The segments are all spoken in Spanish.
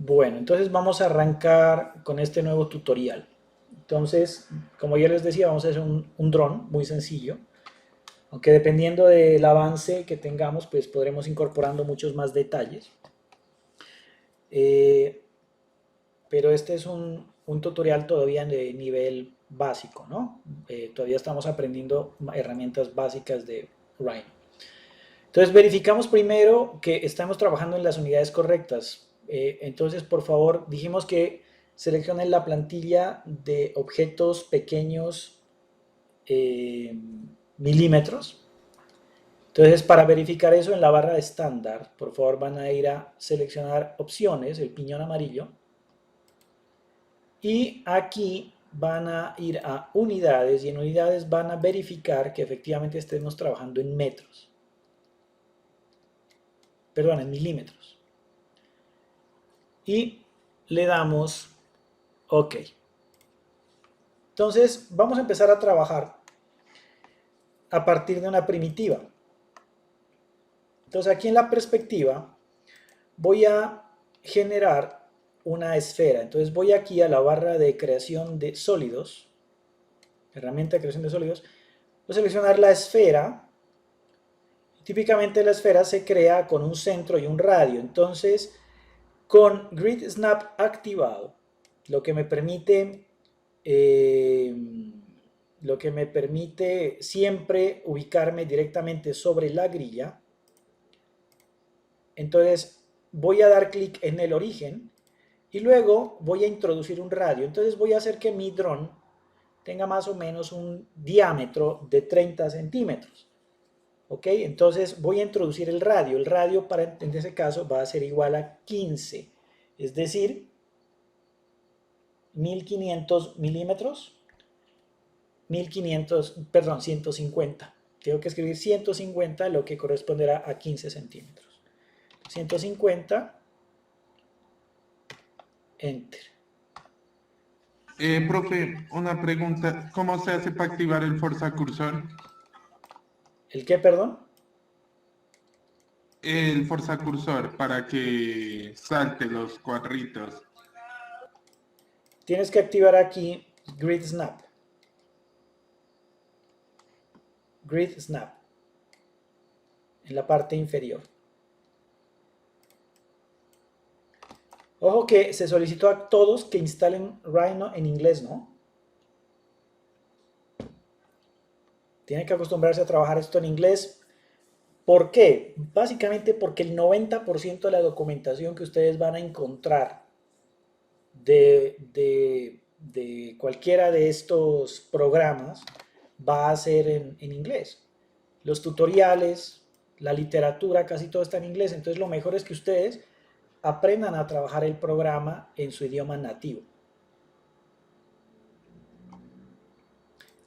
Bueno, entonces vamos a arrancar con este nuevo tutorial. Entonces, como ya les decía, vamos a hacer un dron muy sencillo, aunque dependiendo del avance que tengamos, pues podremos incorporando muchos más detalles. Eh, pero este es un tutorial todavía de nivel básico, ¿no? Todavía estamos aprendiendo herramientas básicas de Rhino. Entonces verificamos primero que estamos trabajando en las unidades correctas. Entonces, por favor, dijimos que seleccionen la plantilla de objetos pequeños eh, milímetros. Entonces, para verificar eso en la barra de estándar, por favor van a ir a seleccionar opciones, el piñón amarillo, y aquí van a ir a unidades y en unidades van a verificar que efectivamente estemos trabajando en metros, perdón, en milímetros. Y le damos OK. Entonces vamos a empezar a trabajar a partir de una primitiva. Entonces aquí en la perspectiva voy a generar una esfera. Entonces voy aquí a la barra de creación de sólidos, herramienta de creación de sólidos, voy a seleccionar la esfera. Típicamente la esfera se crea con un centro y un radio. Entonces con Grid Snap activado, lo que me permite siempre ubicarme directamente sobre la grilla. Entonces voy a dar clic en el origen y luego voy a introducir un radio. Entonces voy a hacer que mi dron tenga más o menos un diámetro de 30 centímetros. ¿Ok? Entonces voy a introducir el radio. El radio en ese caso va a ser igual a 15, es decir, 1500 milímetros, 1500, perdón, 150. Tengo que escribir 150, lo que corresponderá a 15 centímetros. 150, enter. Profe, una pregunta. ¿Cómo se hace para activar el Forza Cursor? ¿El qué, perdón? El Forza Cursor para que salte los cuadritos. Tienes que activar aquí Grid Snap. Grid Snap. En la parte inferior. Ojo que se solicitó a todos que instalen Rhino en inglés, ¿no? Tienen que acostumbrarse a trabajar esto en inglés. ¿Por qué? Básicamente porque el 90% de la documentación que ustedes van a encontrar de cualquiera de estos programas va a ser en inglés. Los tutoriales, la literatura, casi todo está en inglés. Entonces lo mejor es que ustedes aprendan a trabajar el programa en su idioma nativo.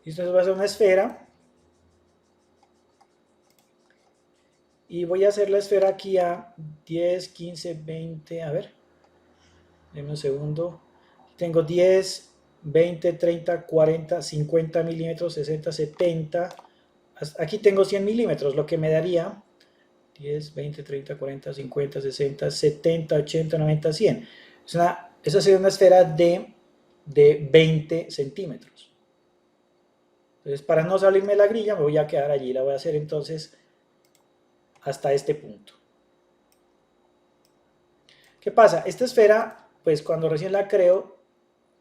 Esto va a ser una esfera. Y voy a hacer la esfera aquí a 10, 15, 20, a ver, denme un segundo. Tengo 10, 20, 30, 40, 50 milímetros, 60, 70. Aquí tengo 100 milímetros, lo que me daría 10, 20, 30, 40, 50, 60, 70, 80, 90, 100. Esa sería una esfera de 20 centímetros. Entonces, para no salirme de la grilla, me voy a quedar allí. La voy a hacer entonces hasta este punto. ¿Qué pasa? Esta esfera, pues cuando recién la creo,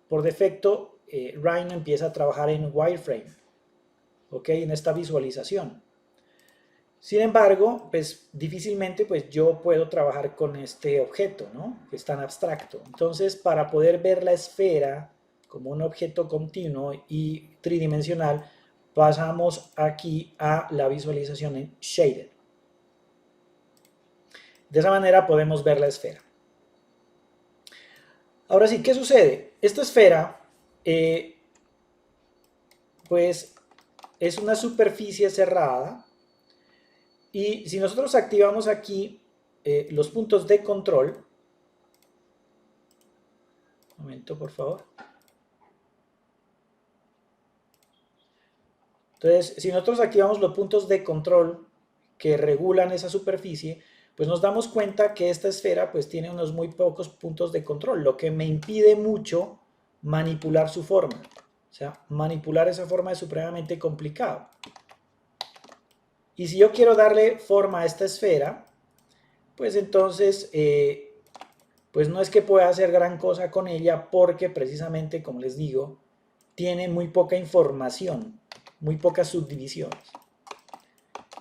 por defecto, Rhino empieza a trabajar en wireframe, ¿ok? En esta visualización. Sin embargo, pues difícilmente pues yo puedo trabajar con este objeto, ¿no? Que es tan abstracto. Entonces, para poder ver la esfera como un objeto continuo y tridimensional, pasamos aquí a la visualización en Shaded. De esa manera podemos ver la esfera. Ahora sí, ¿qué sucede? Esta esfera, pues, es una superficie cerrada y si nosotros activamos aquí los puntos de control, un momento, por favor. Entonces, si nosotros activamos los puntos de control que regulan esa superficie, pues nos damos cuenta que esta esfera pues tiene unos muy pocos puntos de control, lo que me impide mucho manipular su forma. O sea, manipular esa forma es supremamente complicado. Y si yo quiero darle forma a esta esfera, pues entonces, pues no es que pueda hacer gran cosa con ella porque precisamente, como les digo, tiene muy poca información, muy pocas subdivisiones.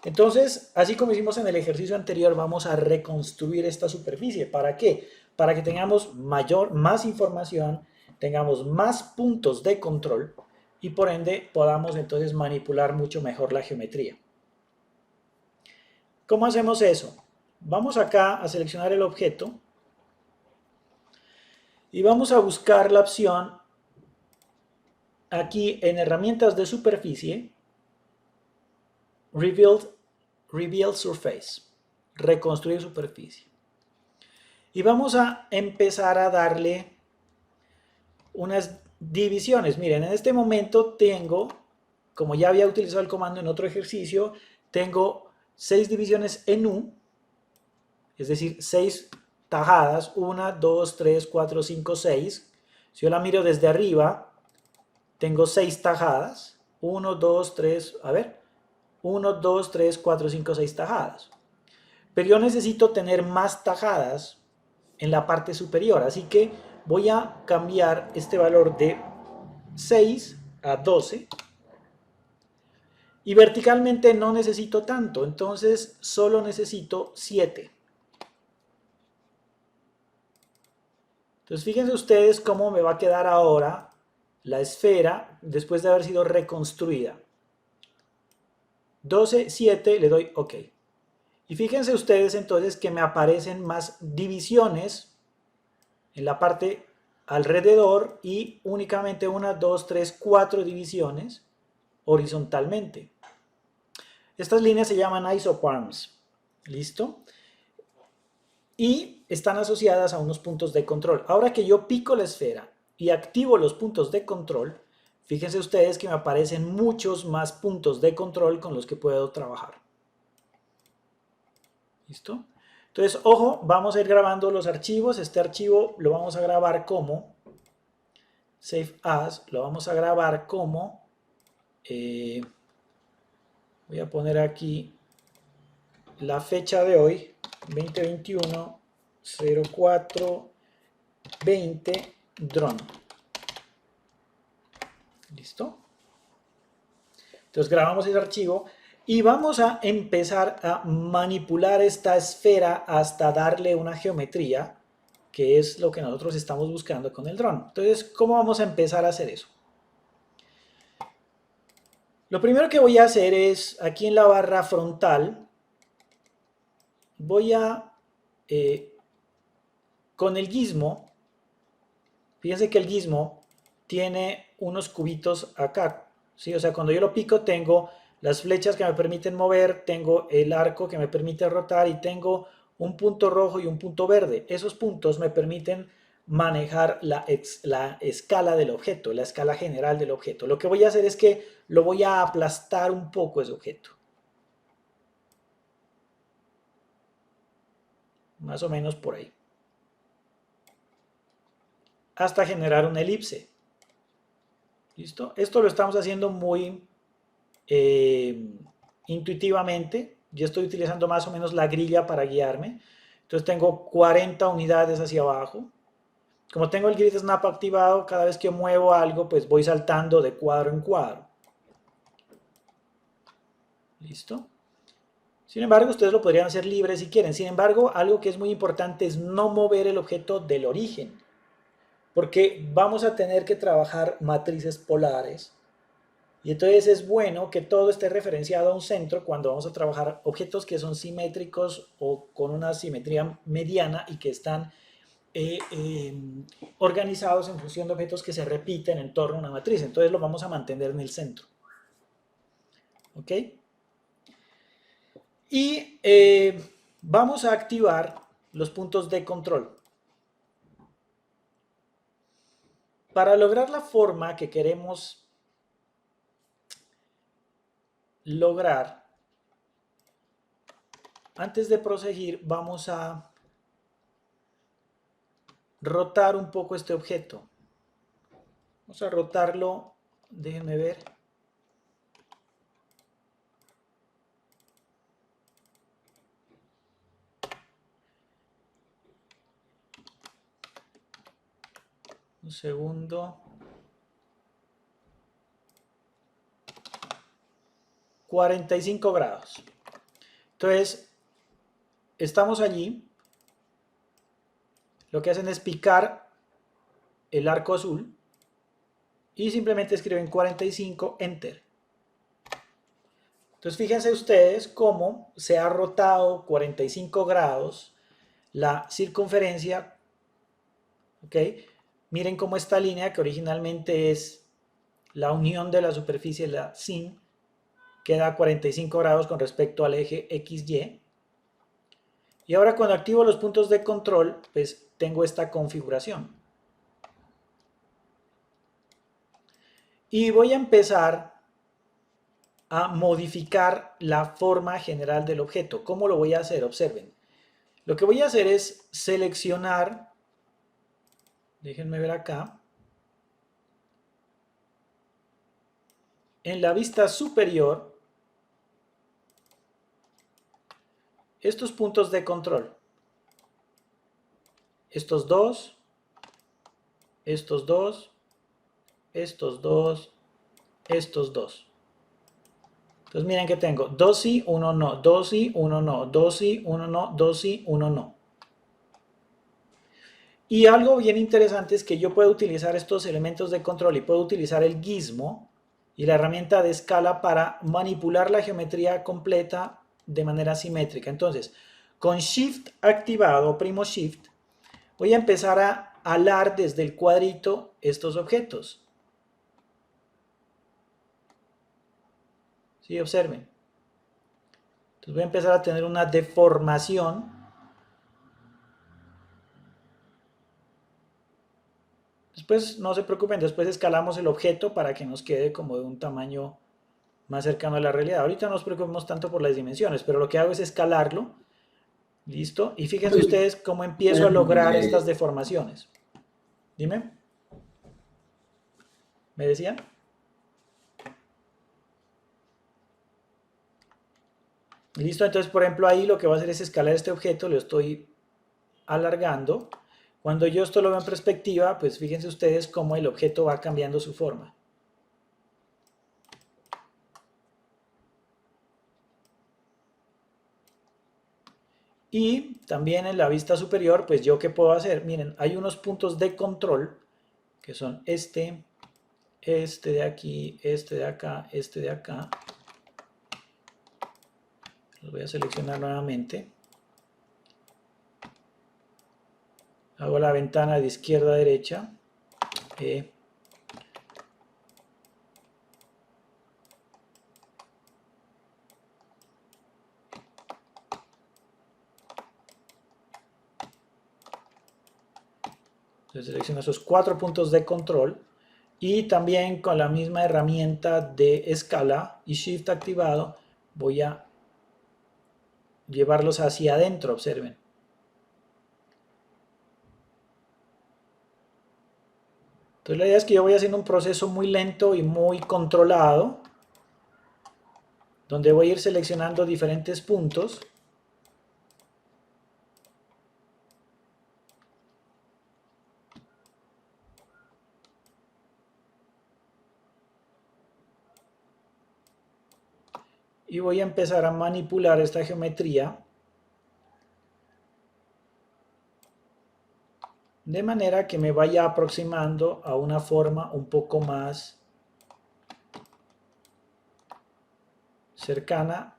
Entonces, así como hicimos en el ejercicio anterior, vamos a reconstruir esta superficie. ¿Para qué? Para que tengamos más información, tengamos más puntos de control y por ende podamos entonces manipular mucho mejor la geometría. ¿Cómo hacemos eso? Vamos acá a seleccionar el objeto y vamos a buscar la opción aquí en herramientas de superficie, Reveal Surface, reconstruir superficie. Y vamos a empezar a darle unas divisiones. Miren, en este momento tengo, como ya había utilizado el comando en otro ejercicio, tengo 6 divisiones en U, es decir, 6 tajadas, 1, 2, 3, 4, 5, 6. Si yo la miro desde arriba, tengo 6 tajadas, 1, 2, 3, a ver, 1, 2, 3, 4, 5, 6 tajadas. Pero yo necesito tener más tajadas en la parte superior, así que voy a cambiar este valor de 6 a 12 y verticalmente no necesito tanto, entonces solo necesito 7. Entonces fíjense ustedes cómo me va a quedar ahora la esfera después de haber sido reconstruida. 12, 7, le doy OK. Y fíjense ustedes entonces que me aparecen más divisiones en la parte alrededor y únicamente 1, 2, 3, 4 divisiones horizontalmente. Estas líneas se llaman isoparms. ¿Listo? Y están asociadas a unos puntos de control. Ahora que yo pico la esfera y activo los puntos de control, fíjense ustedes que me aparecen muchos más puntos de control con los que puedo trabajar. ¿Listo? Entonces, ojo, vamos a ir grabando los archivos. Este archivo lo vamos a grabar como Save As, lo vamos a grabar como, voy a poner aquí la fecha de hoy, 2021 04 20 drone. ¿Listo? Entonces grabamos ese archivo y vamos a empezar a manipular esta esfera hasta darle una geometría, que es lo que nosotros estamos buscando con el dron. Entonces, ¿cómo vamos a empezar a hacer eso? Lo primero que voy a hacer es, aquí en la barra frontal, voy a, con el gizmo, fíjense que el gizmo tiene unos cubitos acá, ¿sí? O sea, cuando yo lo pico tengo las flechas que me permiten mover, tengo el arco que me permite rotar y tengo un punto rojo y un punto verde. Esos puntos me permiten manejar la escala del objeto, la escala general del objeto. Lo que voy a hacer es que lo voy a aplastar un poco ese objeto. Más o menos por ahí. Hasta generar una elipse. ¿Listo? Esto lo estamos haciendo muy intuitivamente. Yo estoy utilizando más o menos la grilla para guiarme. Entonces tengo 40 unidades hacia abajo. Como tengo el grid snap activado, cada vez que muevo algo, pues voy saltando de cuadro en cuadro. ¿Listo? Sin embargo, ustedes lo podrían hacer libre si quieren. Sin embargo, algo que es muy importante es no mover el objeto del origen, porque vamos a tener que trabajar matrices polares. Y entonces es bueno que todo esté referenciado a un centro cuando vamos a trabajar objetos que son simétricos o con una simetría mediana y que están organizados en función de objetos que se repiten en torno a una matriz. Entonces lo vamos a mantener en el centro. ¿Ok? Y vamos a activar los puntos de control. Para lograr la forma que queremos lograr, Antes de proseguir, vamos a rotar un poco este objeto. Vamos a rotarlo, déjenme ver. Un segundo. 45 grados. Entonces, estamos allí. Lo que hacen es picar el arco azul y simplemente escriben 45, Enter. Entonces, fíjense ustedes cómo se ha rotado 45 grados la circunferencia. ¿Ok? Miren cómo esta línea, que originalmente es la unión de la superficie, la sin, queda a 45 grados con respecto al eje XY. Y ahora cuando activo los puntos de control, pues tengo esta configuración. Y voy a empezar a modificar la forma general del objeto. ¿Cómo lo voy a hacer? Observen. Lo que voy a hacer es seleccionar, déjenme ver acá, en la vista superior, estos puntos de control. Estos dos, estos dos, estos dos, estos dos. Entonces miren que tengo 2 sí, 1 no, 2 sí, 1 no, 2 sí, 1 no, 2 sí, 1 no. Y algo bien interesante es que yo puedo utilizar estos elementos de control y puedo utilizar el gizmo y la herramienta de escala para manipular la geometría completa de manera simétrica. Entonces, con Shift activado, oprimo Shift, voy a empezar a alar desde el cuadrito estos objetos. ¿Sí? Observen. Entonces voy a empezar a tener una deformación. Después no se preocupen, después escalamos el objeto para que nos quede como de un tamaño más cercano a la realidad. Ahorita no nos preocupemos tanto por las dimensiones, pero lo que hago es escalarlo. ¿Listo? Y fíjense ustedes cómo empiezo a lograr estas deformaciones. Dime. ¿Me decían? Listo, entonces por ejemplo ahí lo que voy a hacer es escalar este objeto, lo estoy alargando. Cuando yo esto lo veo en perspectiva, pues fíjense ustedes cómo el objeto va cambiando su forma. Y también en la vista superior, pues yo qué puedo hacer. Miren, hay unos puntos de control que son este de aquí, este de acá, este de acá. Los voy a seleccionar nuevamente. Hago la ventana de izquierda a derecha. Entonces selecciono esos 4 puntos de control y también con la misma herramienta de escala y Shift activado voy a llevarlos hacia adentro, observen. Entonces la idea es que yo voy haciendo un proceso muy lento y muy controlado, donde voy a ir seleccionando diferentes puntos. Y voy a empezar a manipular esta geometría de manera que me vaya aproximando a una forma un poco más cercana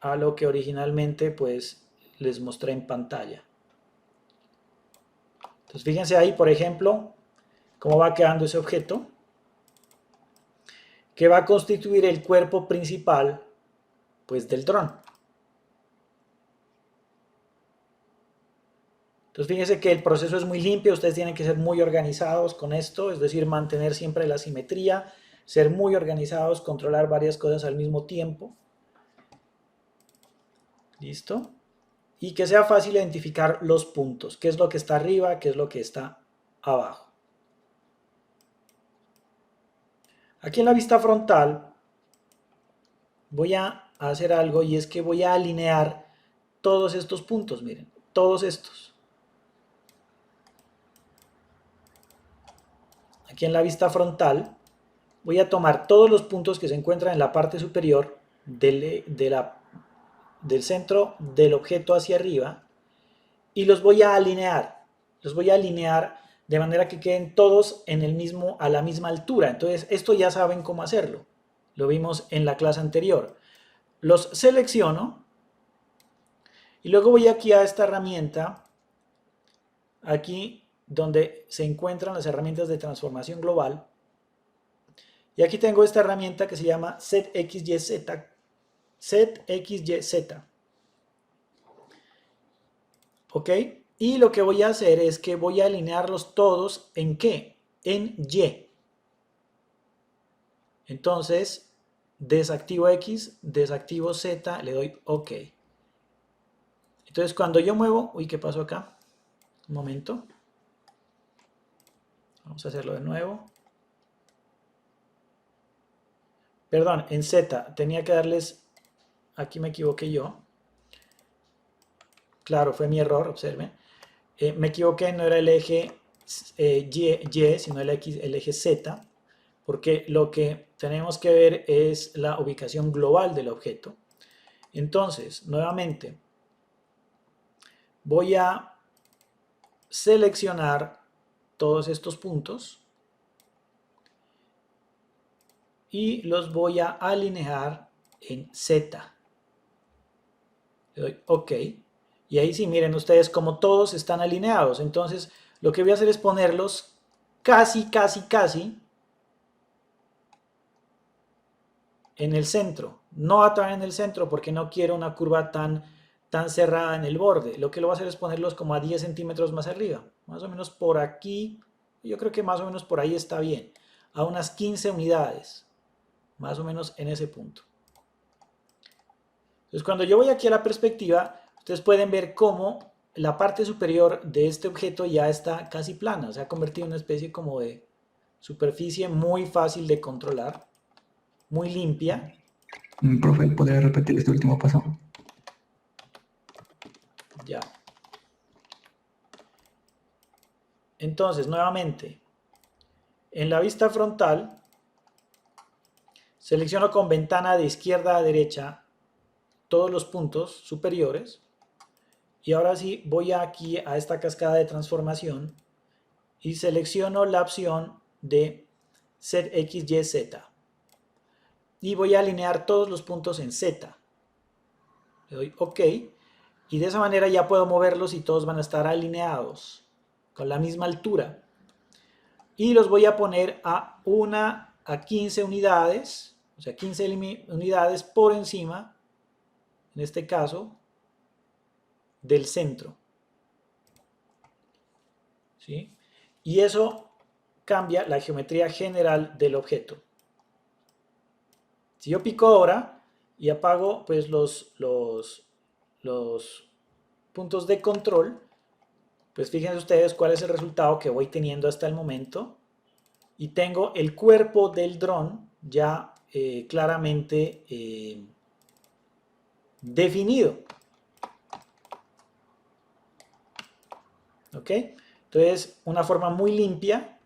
a lo que originalmente pues les mostré en pantalla. Entonces fíjense ahí, por ejemplo, cómo va quedando ese objeto, que va a constituir el cuerpo principal pues del dron. Entonces fíjense que el proceso es muy limpio, ustedes tienen que ser muy organizados con esto, es decir, mantener siempre la simetría, ser muy organizados, controlar varias cosas al mismo tiempo. ¿Listo? Y que sea fácil identificar los puntos, qué es lo que está arriba, qué es lo que está abajo. Aquí en la vista frontal voy a hacer algo y es que voy a alinear todos estos puntos, miren, todos estos. Aquí en la vista frontal voy a tomar todos los puntos que se encuentran en la parte superior del centro del objeto hacia arriba y los voy a alinear. Los voy a alinear de manera que queden todos a la misma altura. Entonces, esto ya saben cómo hacerlo. Lo vimos en la clase anterior. Los selecciono y luego voy aquí a esta herramienta, aquí donde se encuentran las herramientas de transformación global. Y aquí tengo esta herramienta que se llama SetXYZ. SetXYZ. ¿Ok? Y lo que voy a hacer es que voy a alinearlos todos ¿en qué? En Y. Entonces, desactivo X, desactivo Z, le doy OK. Entonces, cuando yo muevo... Uy, ¿qué pasó acá? Un momento. Vamos a hacerlo de nuevo. Perdón, en Z. Tenía que darles... Aquí me equivoqué yo. Claro, fue mi error, observen. Me equivoqué, no era el eje Y, sino el eje Z, porque lo que tenemos que ver es la ubicación global del objeto. Entonces, nuevamente, voy a seleccionar todos estos puntos y los voy a alinear en Z. Le doy OK. Y ahí sí, miren ustedes como todos están alineados. Entonces, lo que voy a hacer es ponerlos casi en el centro. No atrás en el centro porque no quiero una curva tan cerrada en el borde. Lo que lo voy a hacer es ponerlos como a 10 centímetros más arriba. Más o menos por aquí. Yo creo que más o menos por ahí está bien. A unas 15 unidades. Más o menos en ese punto. Entonces, cuando yo voy aquí a la perspectiva, ustedes pueden ver cómo la parte superior de este objeto ya está casi plana. Se ha convertido en una especie como de superficie muy fácil de controlar, muy limpia. Profe, ¿podría repetir este último paso? Ya. Entonces, nuevamente, en la vista frontal, selecciono con ventana de izquierda a derecha todos los puntos superiores. Y ahora sí, voy aquí a esta cascada de transformación y selecciono la opción de SetXYZ. Y voy a alinear todos los puntos en Z. Le doy OK. Y de esa manera ya puedo moverlos y todos van a estar alineados con la misma altura. Y los voy a poner a 15 unidades, o sea, 15 unidades por encima, en este caso, del centro. ¿Sí? Y eso cambia la geometría general del objeto. Si yo pico ahora y apago pues los puntos de control, pues fíjense ustedes cuál es el resultado que voy teniendo hasta el momento. Y tengo el cuerpo del dron ya claramente definido. ¿Ok? Entonces, una forma muy limpia,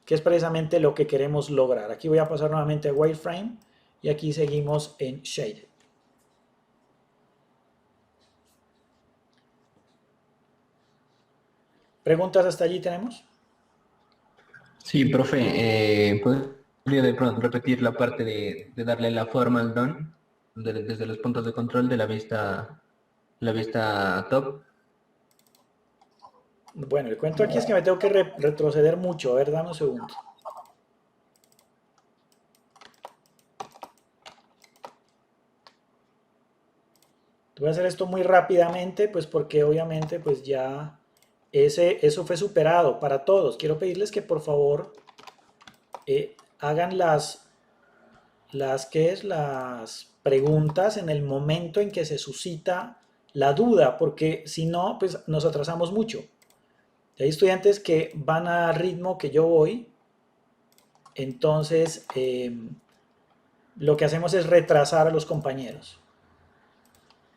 que es precisamente lo que queremos lograr. Aquí voy a pasar nuevamente a wireframe y aquí seguimos en shaded. ¿Preguntas hasta allí tenemos? Sí, profe, ¿podría de pronto repetir la parte de darle la forma al dron desde los puntos de control de la vista top? Bueno, el cuento aquí es que me tengo que retroceder mucho. A ver, dame un segundo. Voy a hacer esto muy rápidamente, pues porque obviamente pues ya eso fue superado para todos. Quiero pedirles que por favor hagan las preguntas en el momento en que se suscita la duda, porque si no, pues nos atrasamos mucho. Hay estudiantes que van al ritmo que yo voy, entonces lo que hacemos es retrasar a los compañeros.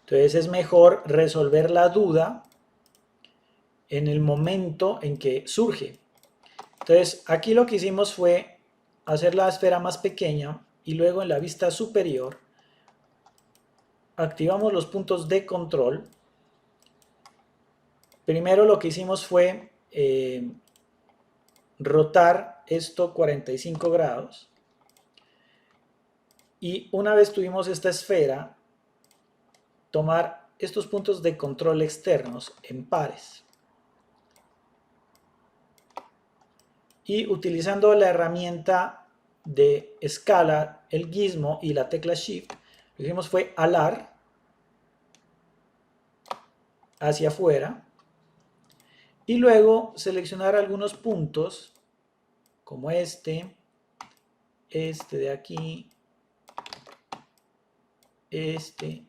Entonces es mejor resolver la duda en el momento en que surge. Entonces aquí lo que hicimos fue hacer la esfera más pequeña y luego en la vista superior activamos los puntos de control. Primero lo que hicimos fue rotar esto 45 grados y una vez tuvimos esta esfera, tomar estos puntos de control externos en pares. Y utilizando la herramienta de escala, el gizmo y la tecla Shift, lo que hicimos fue alar hacia afuera y luego seleccionar algunos puntos como este de aquí, este.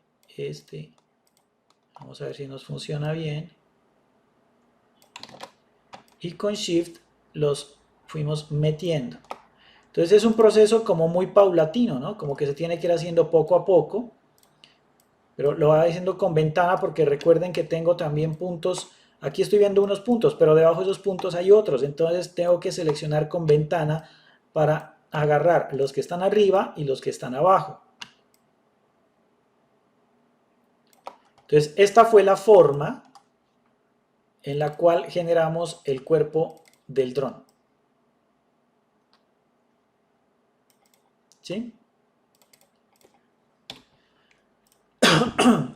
Vamos a ver si nos funciona bien. Y con Shift los fuimos metiendo. Entonces es un proceso como muy paulatino, ¿no? Como que se tiene que ir haciendo poco a poco. Pero lo voy haciendo con ventana porque recuerden que tengo también puntos. Aquí estoy viendo unos puntos, pero debajo de esos puntos hay otros. Entonces tengo que seleccionar con ventana para agarrar los que están arriba y los que están abajo. Entonces esta fue la forma en la cual generamos el cuerpo del dron. ¿Sí?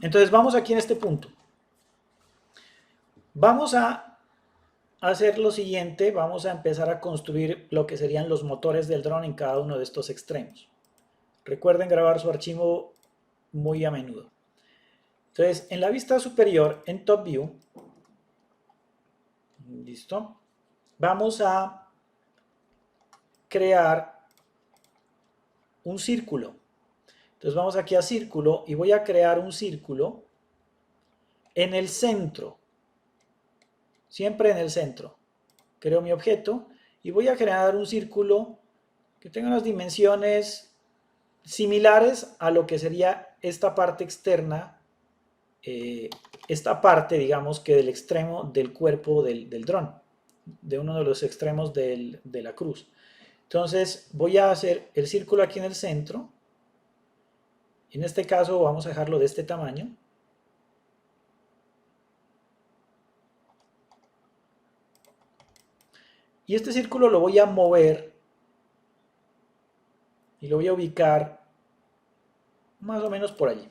Entonces vamos aquí en este punto. Vamos a hacer lo siguiente, vamos a empezar a construir lo que serían los motores del dron en cada uno de estos extremos. Recuerden grabar su archivo muy a menudo. Entonces, en la vista superior, en Top View, listo, vamos a crear un círculo. Entonces vamos aquí a círculo y voy a crear un círculo en el centro, siempre en el centro. Creo mi objeto y voy a crear un círculo que tenga unas dimensiones similares a lo que sería esta parte externa, esta parte, digamos, que del extremo del cuerpo del dron, de uno de los extremos de la cruz. Entonces voy a hacer el círculo aquí en el centro. En este caso vamos a dejarlo de este tamaño. Y este círculo lo voy a mover y lo voy a ubicar más o menos por allí.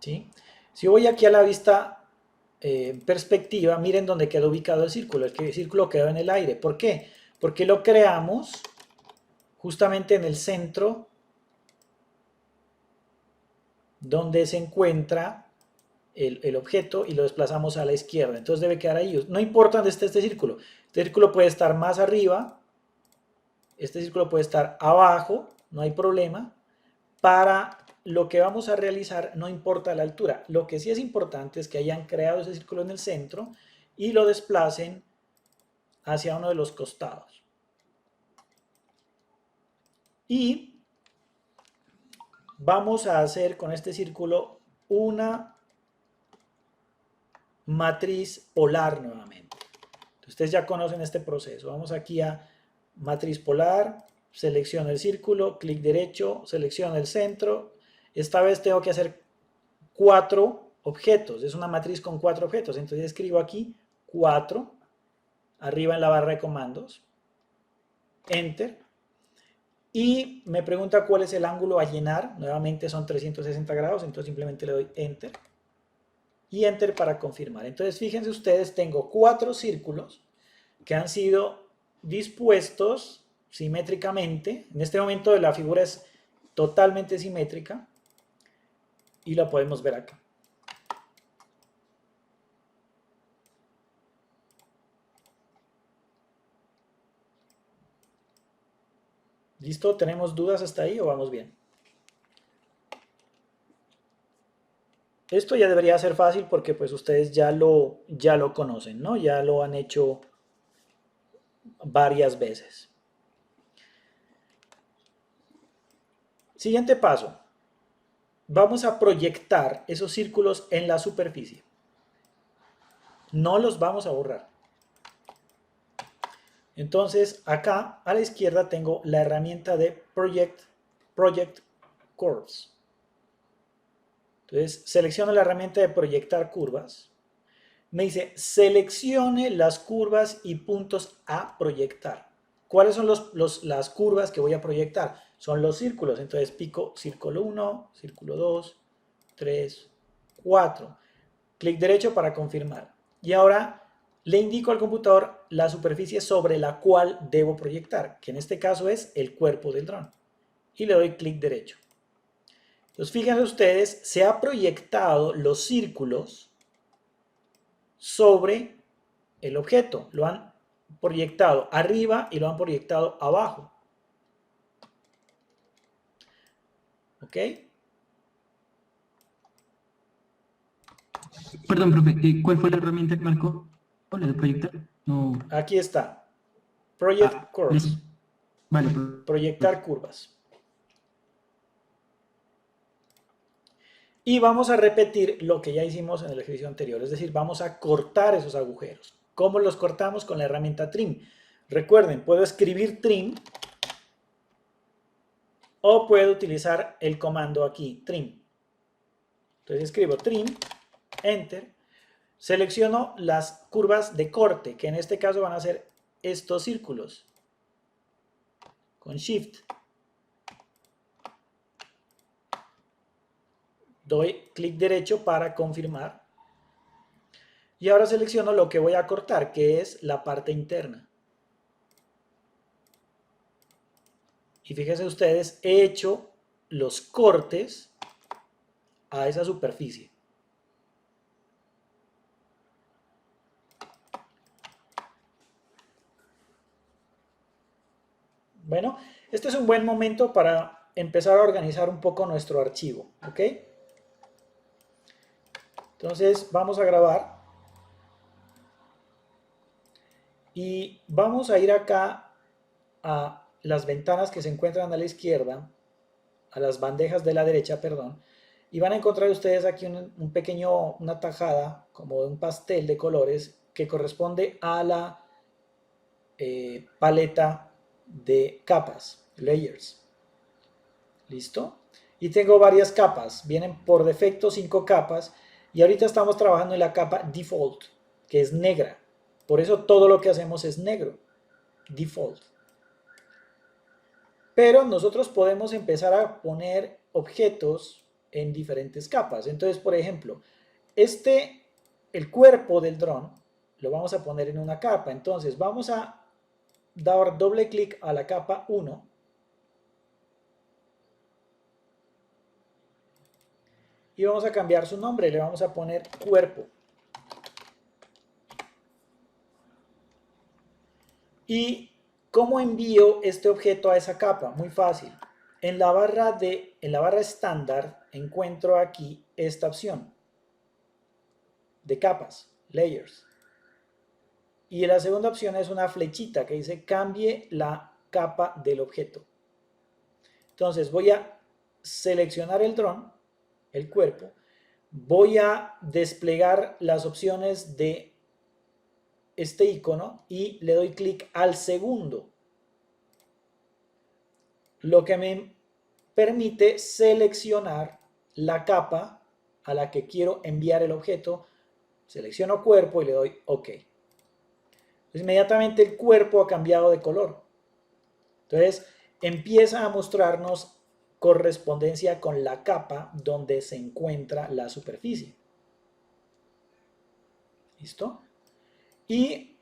¿Sí? Si voy aquí a la vista perspectiva, miren dónde quedó ubicado el círculo. El círculo quedó en el aire. ¿Por qué? Porque lo creamos justamente en el centro donde se encuentra el objeto y lo desplazamos a la izquierda. Entonces debe quedar ahí. No importa dónde esté este círculo. Este círculo puede estar más arriba. Este círculo puede estar abajo. No hay problema. Para lo que vamos a realizar no importa la altura. Lo que sí es importante es que hayan creado ese círculo en el centro y lo desplacen hacia uno de los costados. Y vamos a hacer con este círculo una matriz polar nuevamente. Ustedes ya conocen este proceso. Vamos aquí a matriz polar, selecciono el círculo, clic derecho, selecciono el centro. Esta vez tengo que hacer 4 objetos. Es una matriz con 4 objetos. Entonces escribo aquí 4, arriba en la barra de comandos, Enter. Y me pregunta cuál es el ángulo a llenar. Nuevamente son 360 grados, entonces simplemente le doy Enter. Y Enter para confirmar. Entonces fíjense ustedes, tengo 4 círculos que han sido dispuestos simétricamente. En este momento la figura es totalmente simétrica y la podemos ver acá. ¿Listo? ¿Tenemos dudas hasta ahí o vamos bien? Esto ya debería ser fácil porque pues ustedes ya lo conocen, ¿no? Ya lo han hecho varias veces. Siguiente paso. Vamos a proyectar esos círculos en la superficie. No los vamos a borrar. Entonces, acá a la izquierda tengo la herramienta de Project Curves. Entonces, selecciono la herramienta de proyectar curvas. Me dice, seleccione las curvas y puntos a proyectar. ¿Cuáles son las curvas que voy a proyectar? Son los círculos. Entonces, pico círculo 1, círculo 2, 3, 4. Clic derecho para confirmar. Y ahora le indico al computador la superficie sobre la cual debo proyectar, que en este caso es el cuerpo del dron. Y le doy clic derecho. Entonces, fíjense ustedes, se ha proyectado los círculos sobre el objeto. Lo han proyectado arriba y lo han proyectado abajo. ¿Ok? Perdón, profe, ¿cuál fue la herramienta que marcó? ¿La de proyectar? No. Aquí está. Project Curves. Vale. Proyectar curvas. Y vamos a repetir lo que ya hicimos en el ejercicio anterior, es decir, vamos a cortar esos agujeros. ¿Cómo los cortamos? Con la herramienta Trim. Recuerden, puedo escribir Trim o puedo utilizar el comando aquí, Trim. Entonces escribo Trim, Enter, selecciono las curvas de corte, que en este caso van a ser estos círculos, con Shift. Doy clic derecho para confirmar. Y ahora selecciono lo que voy a cortar, que es la parte interna. Y fíjense ustedes, he hecho los cortes a esa superficie. Bueno, este es un buen momento para empezar a organizar un poco nuestro archivo, ¿ok? Entonces vamos a grabar y vamos a ir acá a las ventanas que se encuentran a la izquierda, a las bandejas de la derecha, perdón, y van a encontrar ustedes aquí una tajada como de un pastel de colores que corresponde a la paleta de capas, layers. ¿Listo? Y tengo varias capas, vienen por defecto 5 capas y ahorita estamos trabajando en la capa default, que es negra. Por eso todo lo que hacemos es negro, default. Pero nosotros podemos empezar a poner objetos en diferentes capas. Entonces, por ejemplo, el cuerpo del dron, lo vamos a poner en una capa. Entonces, vamos a dar doble clic a la capa 1. Y vamos a cambiar su nombre, le vamos a poner cuerpo. ¿Y cómo envío este objeto a esa capa? Muy fácil. En la barra estándar encuentro aquí esta opción de capas, layers. Y la segunda opción es una flechita que dice cambie la capa del objeto. Entonces voy a seleccionar el dron, el cuerpo, voy a desplegar las opciones de este icono y le doy clic al segundo, lo que me permite seleccionar la capa a la que quiero enviar el objeto. Selecciono cuerpo y le doy OK. Inmediatamente el cuerpo ha cambiado de color. Entonces empieza a mostrarnos correspondencia con la capa donde se encuentra la superficie. ¿Listo? Y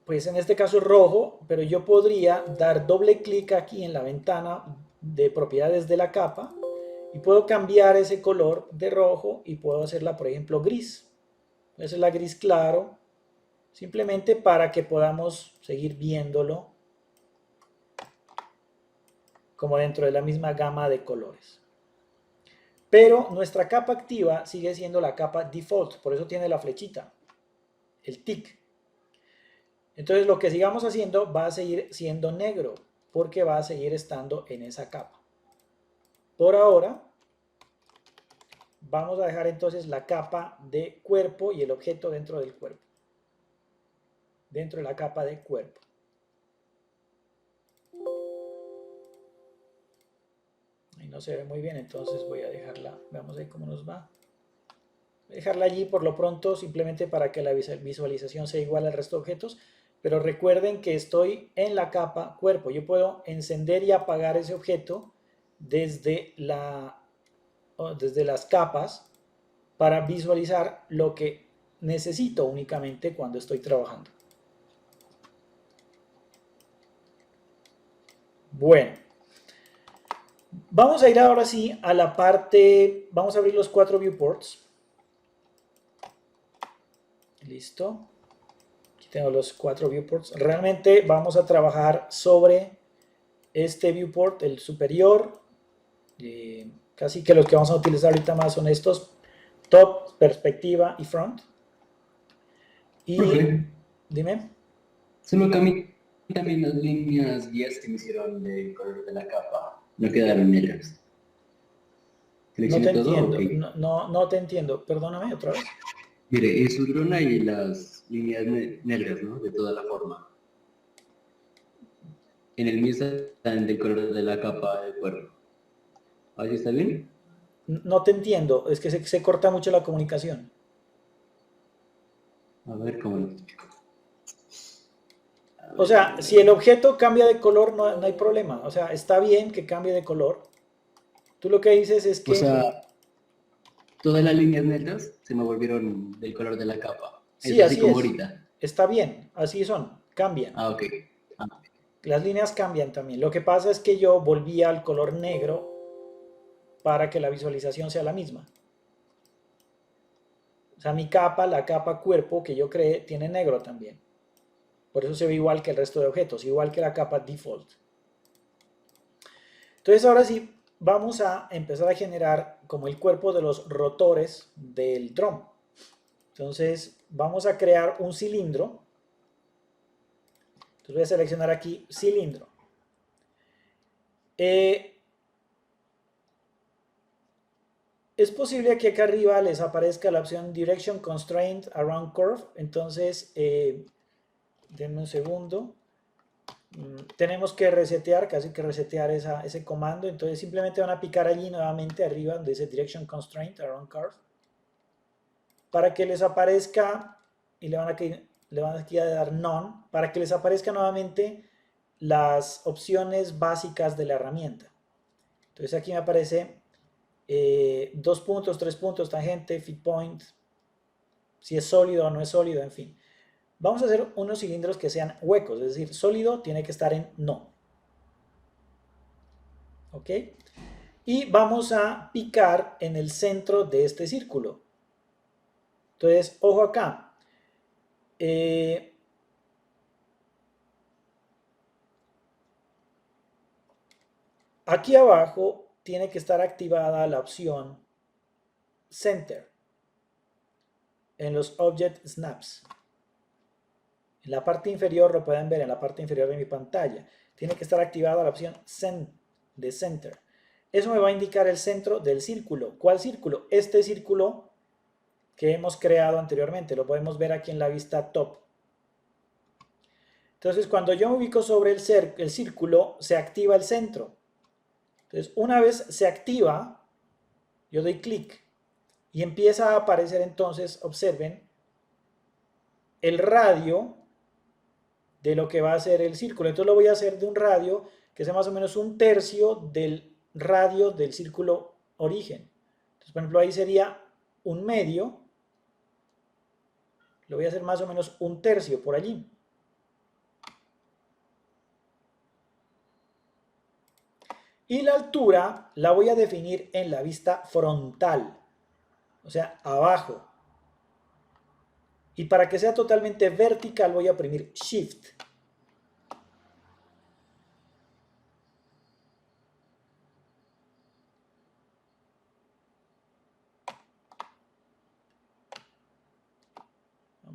pues en este caso es rojo, pero yo podría dar doble clic aquí en la ventana de propiedades de la capa y puedo cambiar ese color de rojo y puedo hacerla, por ejemplo, gris. Voy a hacerla gris claro, simplemente para que podamos seguir viéndolo como dentro de la misma gama de colores. Pero nuestra capa activa sigue siendo la capa default, por eso tiene la flechita, el tick. Entonces lo que sigamos haciendo va a seguir siendo negro, porque va a seguir estando en esa capa. Por ahora, vamos a dejar entonces la capa de cuerpo y el objeto dentro del cuerpo. Dentro de la capa de cuerpo. Ahí no se ve muy bien, entonces voy a dejarla. Veamos ahí cómo nos va. Voy a dejarla allí por lo pronto, simplemente para que la visualización sea igual al resto de objetos. Pero recuerden que estoy en la capa cuerpo. Yo puedo encender y apagar ese objeto desde las capas para visualizar lo que necesito únicamente cuando estoy trabajando. Bueno, vamos a ir ahora sí a la parte, vamos a abrir los 4 viewports. Listo. Aquí tengo los 4 viewports. Realmente vamos a trabajar sobre este viewport, el superior. Casi que los que vamos a utilizar ahorita más son estos: top, perspectiva y front. Y Profe, dime. solo que a mí también las líneas guías que me hicieron del color de la capa no quedaron negras. No ¿Seleccioné te todo? entiendo, Ok. no te entiendo. Perdóname otra vez. Mire, en su dron hay las líneas negras, ¿no? De toda la forma. En el mío están del color de la capa del cuerpo. ¿Ahí está bien? No te entiendo, es que se corta mucho la comunicación. A ver cómo lo explico. O sea, si el objeto cambia de color, no hay problema. O sea, está bien que cambie de color. Tú lo que dices es O que... sea, todas las líneas negras se me volvieron del color de la capa. Sí, Es así así como es. ahorita. Está bien, así son, cambian. Ah, ok. Ah, Las líneas cambian también. Lo que pasa es que yo volví al color negro para que la visualización sea la misma. O sea, mi capa, la capa cuerpo que yo creé, tiene negro también. Por eso se ve igual que el resto de objetos, igual que la capa default. Entonces ahora sí, vamos a empezar a generar como el cuerpo de los rotores del dron. Entonces vamos a crear un cilindro. Entonces voy a seleccionar aquí cilindro. Es posible que acá arriba les aparezca la opción Direction Constraint Around Curve. Entonces, denme un segundo. Tenemos que resetear, casi que resetear ese comando. Entonces simplemente van a picar allí nuevamente arriba donde dice Direction Constraint Around Curve, para que les aparezca, y le van aquí a dar None, para que les aparezca nuevamente las opciones básicas de la herramienta. Entonces aquí me aparece 2 puntos, 3 puntos, tangente, fit point, si es sólido o no es sólido, en fin. Vamos a hacer unos cilindros que sean huecos, es decir, sólido tiene que estar en no. ¿Ok? Y vamos a picar en el centro de este círculo. Entonces, ojo acá. Aquí abajo tiene que estar activada la opción Center en los Object Snaps. En la parte inferior, lo pueden ver en la parte inferior de mi pantalla, tiene que estar activada la opción de Center. Eso me va a indicar el centro del círculo. ¿Cuál círculo? Este círculo que hemos creado anteriormente. Lo podemos ver aquí en la vista top. Entonces, cuando yo me ubico sobre el círculo, se activa el centro. Entonces, una vez se activa, yo doy clic y empieza a aparecer entonces, observen, el radio de lo que va a ser el círculo. Entonces lo voy a hacer de un radio que sea más o menos 1/3 del radio del círculo origen. Entonces, por ejemplo, ahí sería 1/2. Lo voy a hacer más o menos 1/3 por allí. Y la altura la voy a definir en la vista frontal, o sea, abajo. Y para que sea totalmente vertical voy a oprimir, 'Shift'. 'Shift'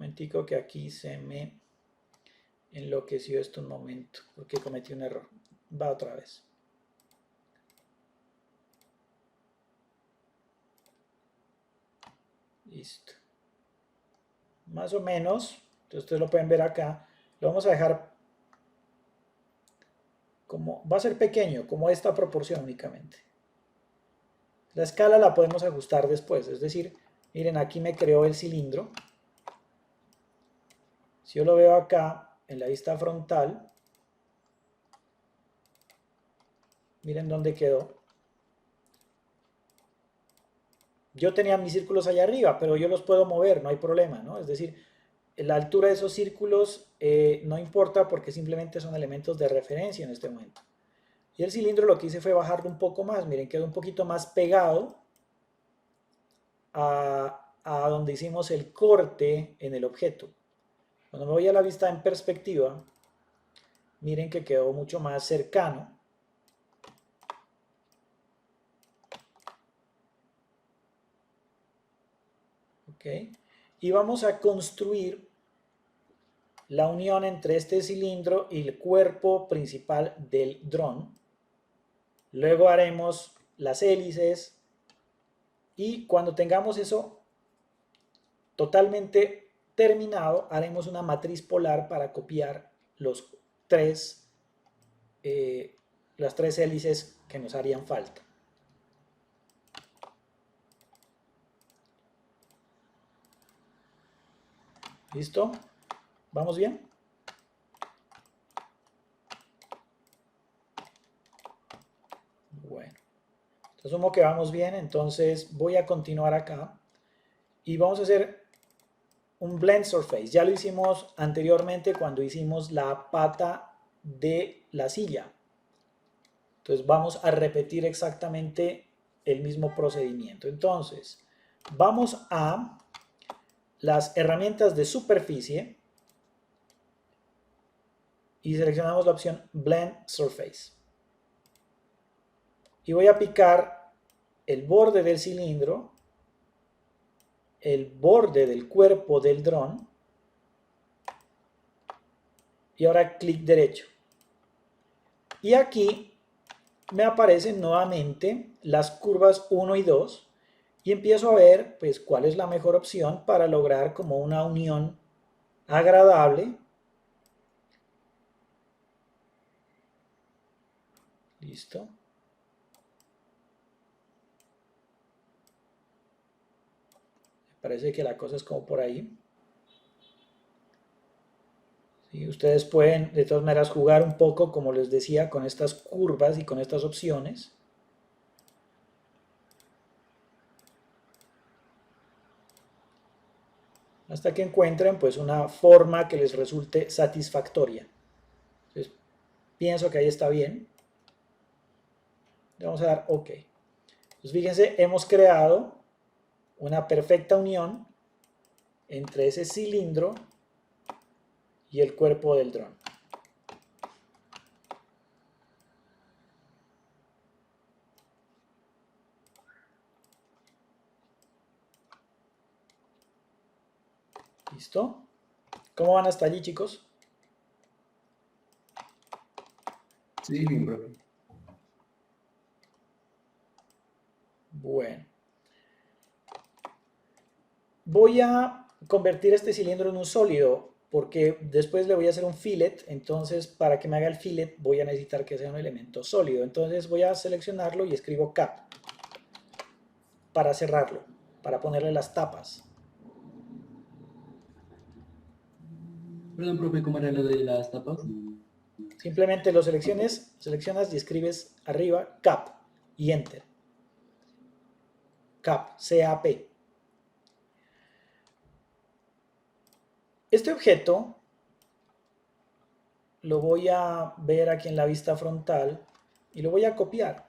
momentico que aquí se me enloqueció esto un momento porque cometí un error. Va otra vez. Listo. Más o menos, entonces ustedes lo pueden ver acá. Lo vamos a dejar como, va a ser pequeño, como esta proporción únicamente. La escala la podemos ajustar después, es decir, miren, aquí me creó el cilindro. Si yo lo veo acá en la vista frontal, miren dónde quedó. Yo tenía mis círculos allá arriba, pero yo los puedo mover, no hay problema, ¿no? Es decir, la altura de esos círculos no importa porque simplemente son elementos de referencia en este momento. Y el cilindro lo que hice fue bajarlo un poco más, miren, quedó un poquito más pegado a donde hicimos el corte en el objeto. Cuando me voy a la vista en perspectiva, miren que quedó mucho más cercano. ¿Ok? Y vamos a construir la unión entre este cilindro y el cuerpo principal del dron. Luego haremos las hélices y cuando tengamos eso totalmente terminado, haremos una matriz polar para copiar las tres hélices que nos harían falta. ¿Listo? ¿Vamos bien? Bueno, asumo que vamos bien, entonces voy a continuar acá y vamos a hacer un blend surface. Ya lo hicimos anteriormente cuando hicimos la pata de la silla. Entonces vamos a repetir exactamente el mismo procedimiento. Entonces, vamos a las herramientas de superficie y seleccionamos la opción Blend Surface. Y voy a picar el borde del cilindro, el borde del cuerpo del dron y ahora clic derecho. Y aquí me aparecen nuevamente las curvas 1 y 2 y empiezo a ver pues cuál es la mejor opción para lograr como una unión agradable. Listo. Parece que la cosa es como por ahí. ¿Sí? Ustedes pueden de todas maneras jugar un poco, como les decía, con estas curvas y con estas opciones. Hasta que encuentren pues una forma que les resulte satisfactoria. Entonces, pienso que ahí está bien. Le vamos a dar OK. Pues fíjense, hemos creado una perfecta unión entre ese cilindro y el cuerpo del dron. ¿Listo? ¿Cómo van hasta allí, chicos? Sí, bien, profe. Bueno. Voy a convertir este cilindro en un sólido porque después le voy a hacer un fillet, entonces para que me haga el fillet voy a necesitar que sea un elemento sólido. Entonces voy a seleccionarlo y escribo cap para cerrarlo, para ponerle las tapas. Perdón, profe, ¿cómo era lo de las tapas? Simplemente lo seleccionas y escribes arriba cap y enter. Cap, C-A-P. Este objeto lo voy a ver aquí en la vista frontal y lo voy a copiar.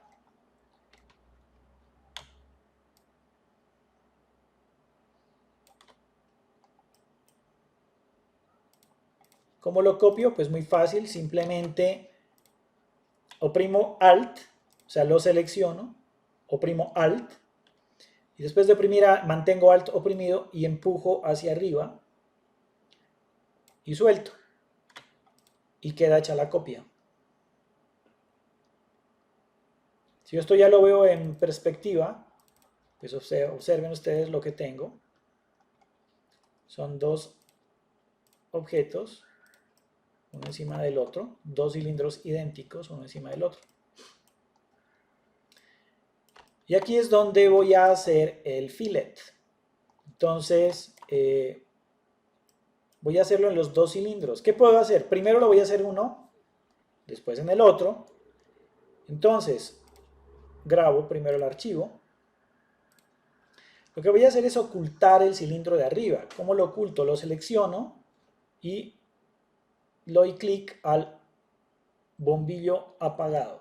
¿Cómo lo copio? Pues muy fácil, simplemente oprimo Alt, o sea, lo selecciono, oprimo Alt y después de oprimir mantengo Alt oprimido y empujo hacia arriba y suelto. Y queda hecha la copia. Si esto ya lo veo en perspectiva, pues observen ustedes lo que tengo. Son dos objetos, uno encima del otro, dos cilindros idénticos, uno encima del otro. Y aquí es donde voy a hacer el fillet. Entonces, voy a hacerlo en los dos cilindros. ¿Qué puedo hacer? Primero lo voy a hacer uno, después en el otro. Entonces, grabo primero el archivo. Lo que voy a hacer es ocultar el cilindro de arriba. ¿Cómo lo oculto? Lo selecciono y le doy clic al bombillo apagado.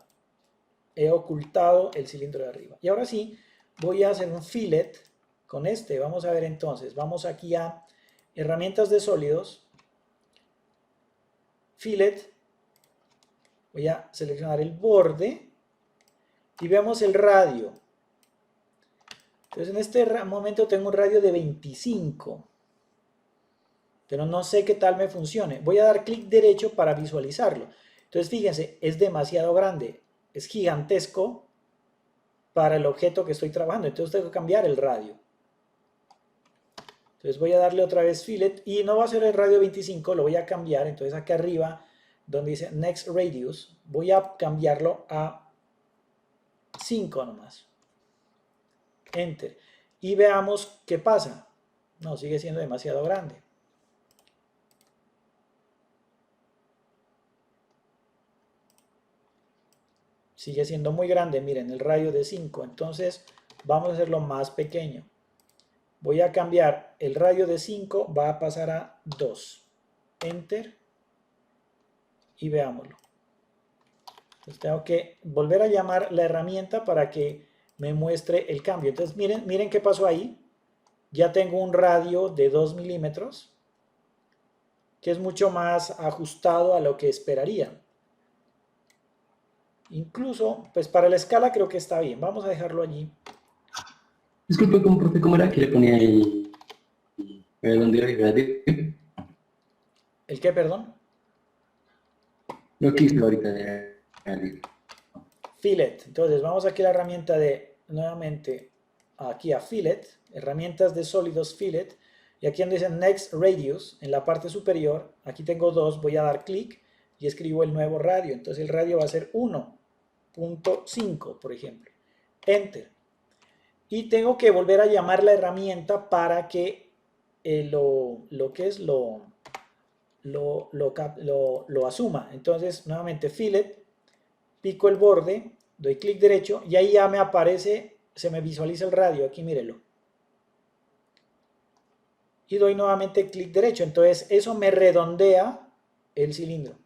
He ocultado el cilindro de arriba. Y ahora sí, voy a hacer un fillet con este. Vamos a ver entonces. Vamos aquí a herramientas de sólidos. Fillet. Voy a seleccionar el borde. Y vemos el radio. Entonces en este momento tengo un radio de 25. Pero no sé qué tal me funcione. Voy a dar clic derecho para visualizarlo. Entonces fíjense, es demasiado grande. Es gigantesco para el objeto que estoy trabajando. Entonces tengo que cambiar el radio. Entonces voy a darle otra vez fillet y no va a ser el radio 25, lo voy a cambiar. Entonces acá arriba, donde dice Next Radius, voy a cambiarlo a 5 nomás. Enter. Y veamos qué pasa. No, sigue siendo demasiado grande. Sigue siendo muy grande, miren, el radio de 5. Entonces vamos a hacerlo más pequeño. Voy a cambiar el radio de 5, va a pasar a 2. Enter. Y veámoslo. Entonces tengo que volver a llamar la herramienta para que me muestre el cambio. Entonces miren qué pasó ahí. Ya tengo un radio de 2 milímetros, que es mucho más ajustado a lo que esperaría. Incluso, pues para la escala creo que está bien. Vamos a dejarlo allí. Disculpe, profe, ¿cómo era que le ponía el redondeo y radio? ¿El qué, perdón? Lo que hizo ahorita de radio. Fillet. Entonces vamos aquí a la herramienta de, nuevamente, aquí a Fillet, herramientas de sólidos Fillet, y aquí donde dice Next Radius, en la parte superior, aquí tengo 2, voy a dar clic y escribo el nuevo radio. Entonces el radio va a ser 1.5, por ejemplo. Enter. Y tengo que volver a llamar la herramienta para que lo asuma. Entonces, nuevamente, fillet, pico el borde, doy clic derecho y ahí ya me aparece, se me visualiza el radio. Aquí mírelo. Y doy nuevamente clic derecho. Entonces, eso me redondea el cilindro.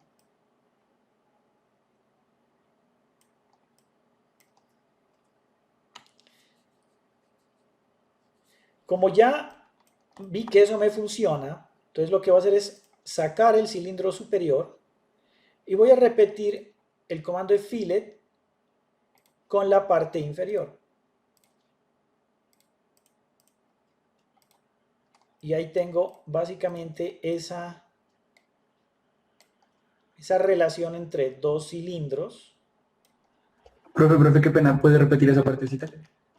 Como ya vi que eso me funciona, entonces lo que voy a hacer es sacar el cilindro superior y voy a repetir el comando de fillet con la parte inferior. Y ahí tengo básicamente esa relación entre dos cilindros. Profe, qué pena, ¿puede repetir esa partecita?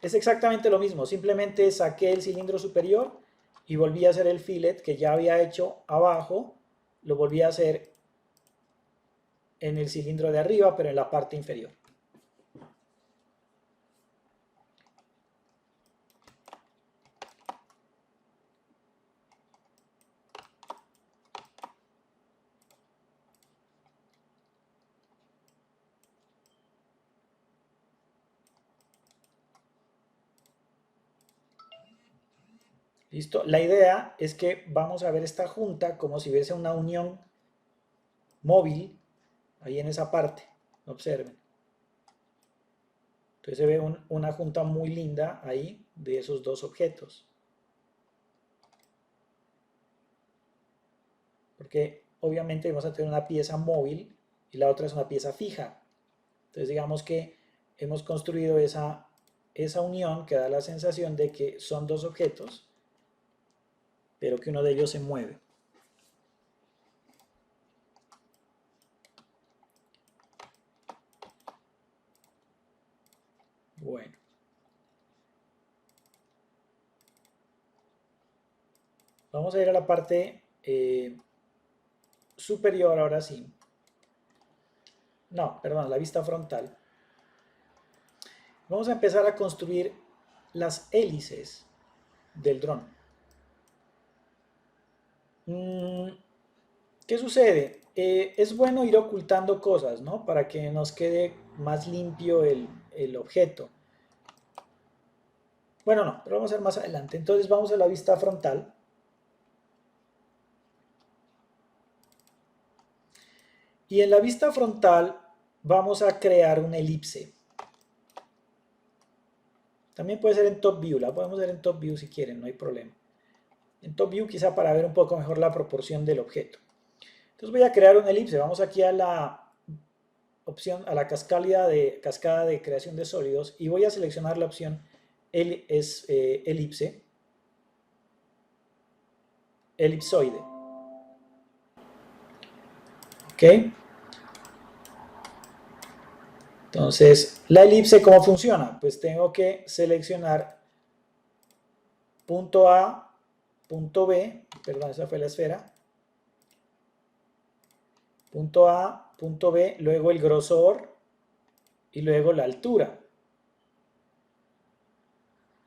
Es exactamente lo mismo, simplemente saqué el cilindro superior y volví a hacer el fillet que ya había hecho abajo, lo volví a hacer en el cilindro de arriba, pero en la parte inferior. ¿Listo? La idea es que vamos a ver esta junta como si hubiese una unión móvil ahí en esa parte. Observen. Entonces se ve una junta muy linda ahí de esos dos objetos. Porque obviamente vamos a tener una pieza móvil y la otra es una pieza fija. Entonces digamos que hemos construido esa unión que da la sensación de que son dos objetos, pero que uno de ellos se mueve. Vamos a ir a la parte superior ahora sí. No, perdón, la vista frontal. Vamos a empezar a construir las hélices del dron. ¿Qué sucede? Es bueno ir ocultando cosas, ¿no? Para que nos quede más limpio el objeto. Bueno, no, pero vamos a ver más adelante. Entonces vamos a la vista frontal. Y en la vista frontal vamos a crear una elipse. También puede ser en Top View, la podemos hacer en Top View si quieren, no hay problema. En Top View quizá para ver un poco mejor la proporción del objeto. Entonces voy a crear una elipse. Vamos aquí a la opción, a la cascada de creación de sólidos y voy a seleccionar la opción elipse, elipsoide. ¿Ok? Entonces, la elipse, ¿cómo funciona? Pues tengo que seleccionar punto A, punto B, perdón, esa fue la esfera. Punto A, punto B, luego el grosor y luego la altura.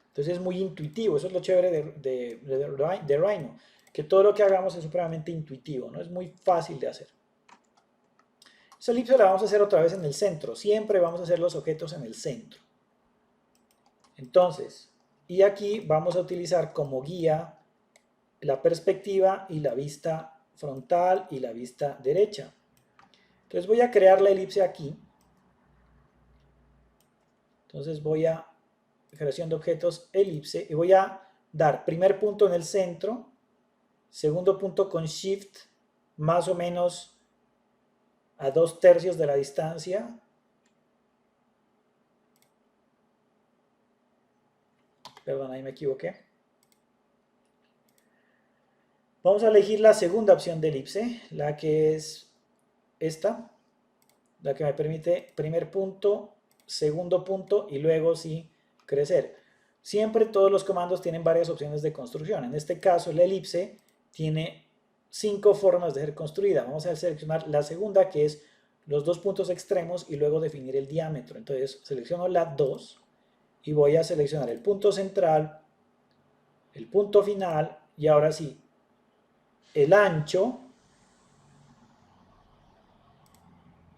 Entonces es muy intuitivo, eso es lo chévere de Rhino, que todo lo que hagamos es supremamente intuitivo, ¿no? Es muy fácil de hacer. Esa elipse la vamos a hacer otra vez en el centro, siempre vamos a hacer los objetos en el centro. Entonces, y aquí vamos a utilizar como guía la perspectiva y la vista frontal y la vista derecha. Entonces voy a crear la elipse aquí. Entonces voy a creación de objetos elipse y voy a dar primer punto en el centro, segundo punto con Shift más o menos a 2/3 de la distancia. Perdón, ahí me equivoqué. Vamos a elegir la segunda opción de elipse, la que es esta, la que me permite primer punto, segundo punto y luego sí crecer. Siempre todos los comandos tienen varias opciones de construcción. En este caso la elipse tiene 5 formas de ser construida. Vamos a seleccionar la segunda, que es los 2 puntos extremos y luego definir el diámetro. Entonces selecciono la 2 y voy a seleccionar el punto central, el punto final y ahora sí el ancho.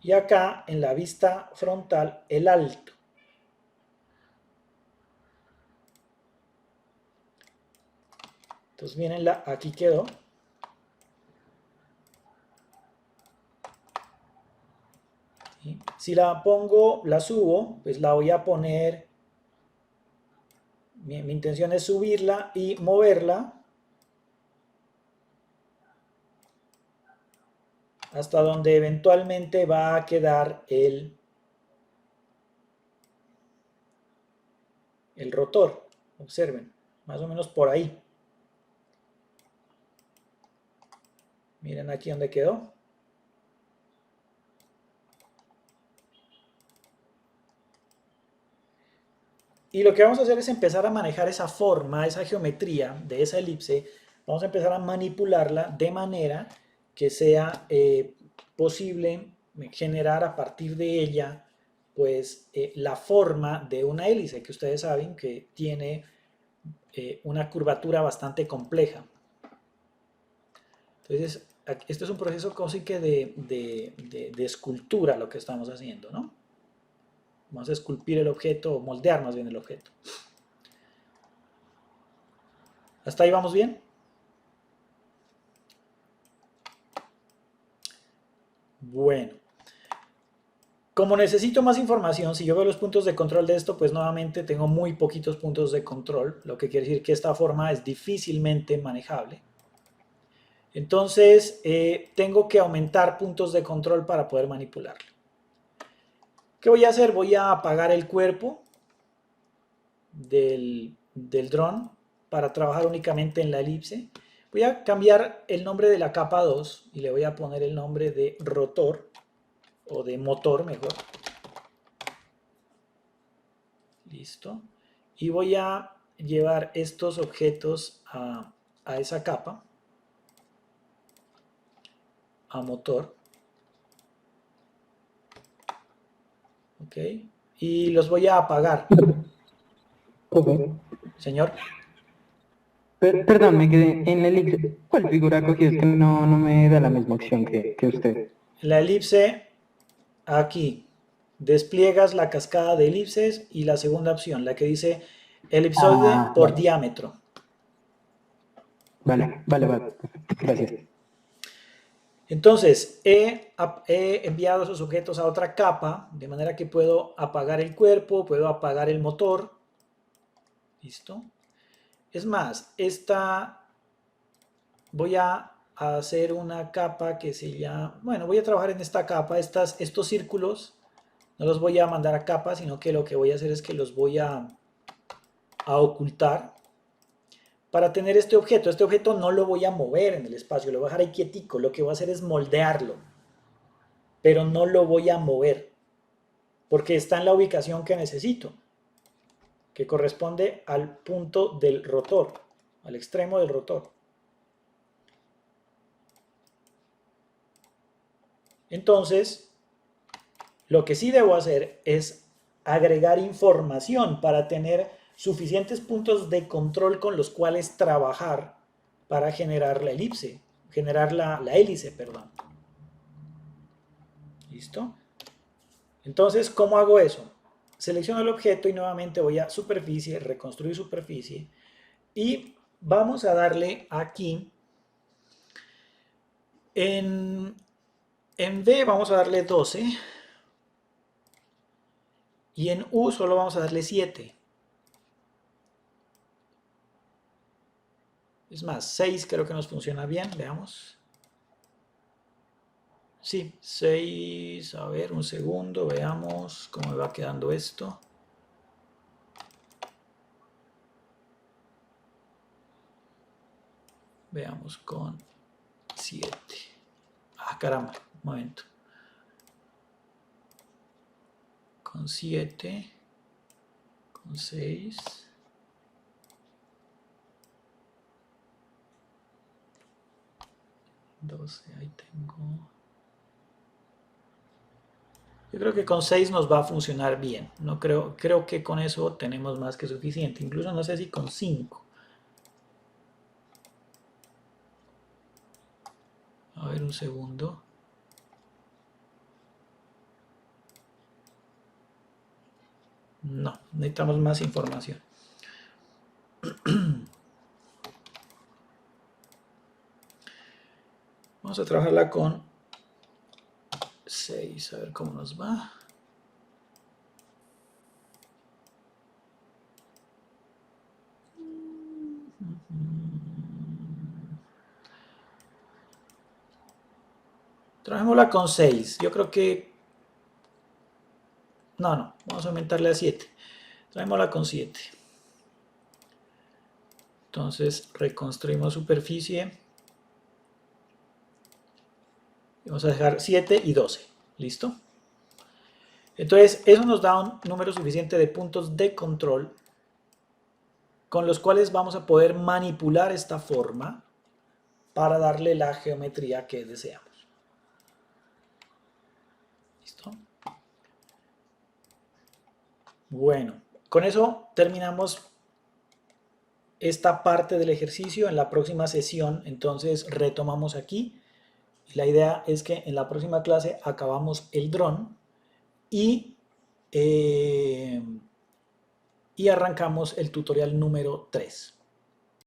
Y acá en la vista frontal el alto. Entonces miren, aquí quedó. ¿Sí? Si la pongo, la subo, pues la voy a poner, mi intención es subirla y moverla hasta donde eventualmente va a quedar el rotor. Observen, más o menos por ahí. Miren aquí donde quedó. Y lo que vamos a hacer es empezar a manejar esa forma, esa geometría de esa elipse. Vamos a empezar a manipularla de manera que sea posible generar a partir de ella pues la forma de una hélice, que ustedes saben que tiene una curvatura bastante compleja. Entonces, esto es un proceso casi que de escultura lo que estamos haciendo, ¿no? Vamos a esculpir el objeto, o moldear más bien el objeto. ¿Hasta ahí vamos bien? Bueno. Como necesito más información, si yo veo los puntos de control de esto, pues nuevamente tengo muy poquitos puntos de control, lo que quiere decir que esta forma es difícilmente manejable. Entonces, tengo que aumentar puntos de control para poder manipularlo. ¿Qué voy a hacer? Voy a apagar el cuerpo del dron para trabajar únicamente en la elipse. Voy a cambiar el nombre de la capa 2 y le voy a poner el nombre de rotor o de motor mejor. Listo. Y voy a llevar estos objetos a a esa capa, a motor, ok, y los voy a apagar. Profe, Señor, perdón, me quedé en la elipse. ¿Cuál figura cogí? Es que no me da la misma opción que usted. la elipse, aquí, despliegas la cascada de elipses y la segunda opción, la que dice elipsoide por Vale. diámetro. Vale. Gracias. Entonces, he enviado esos objetos a otra capa, de manera que puedo apagar el cuerpo, puedo apagar el motor. ¿Listo? Es más, voy a hacer una capa que se llama, bueno, voy a trabajar en esta capa, estos círculos, no los voy a mandar a capa, sino que lo que voy a hacer es que los voy a ocultar. Para tener este objeto no lo voy a mover en el espacio, lo voy a dejar ahí quietico, lo que voy a hacer es moldearlo, pero no lo voy a mover, porque está en la ubicación que necesito, que corresponde al punto del rotor, al extremo del rotor. Entonces, lo que sí debo hacer es agregar información para tener suficientes puntos de control con los cuales trabajar para generar la elipse, generar la hélice, perdón. ¿Listo? Entonces, ¿cómo hago eso? Selecciono el objeto y nuevamente voy a superficie, reconstruir superficie y vamos a darle aquí en V vamos a darle 12 y en U solo vamos a darle 7. Es más, 6 creo que nos funciona bien, veamos. Sí, 6, a ver, un segundo, veamos cómo me va quedando esto. Veamos con 7. Ah, caramba, un momento. Con 7, con 6. Ahí tengo. Yo creo que con 6 nos va a funcionar bien. No creo que con eso tenemos más que suficiente. Incluso no sé si con 5. A ver, un segundo. No, necesitamos más información. Vamos a trabajarla con 6, a ver cómo nos va. Trabajémosla con 6. Yo creo que... No, vamos a aumentarle a 7. Trabajémosla con 7. Entonces reconstruimos superficie. Vamos a dejar 7 y 12. ¿Listo? Entonces eso nos da un número suficiente de puntos de control con los cuales vamos a poder manipular esta forma para darle la geometría que deseamos. ¿Listo? Bueno, con eso terminamos esta parte del ejercicio. En la próxima sesión, entonces, retomamos aquí. La idea es que en la próxima clase acabamos el dron y arrancamos el tutorial número 3.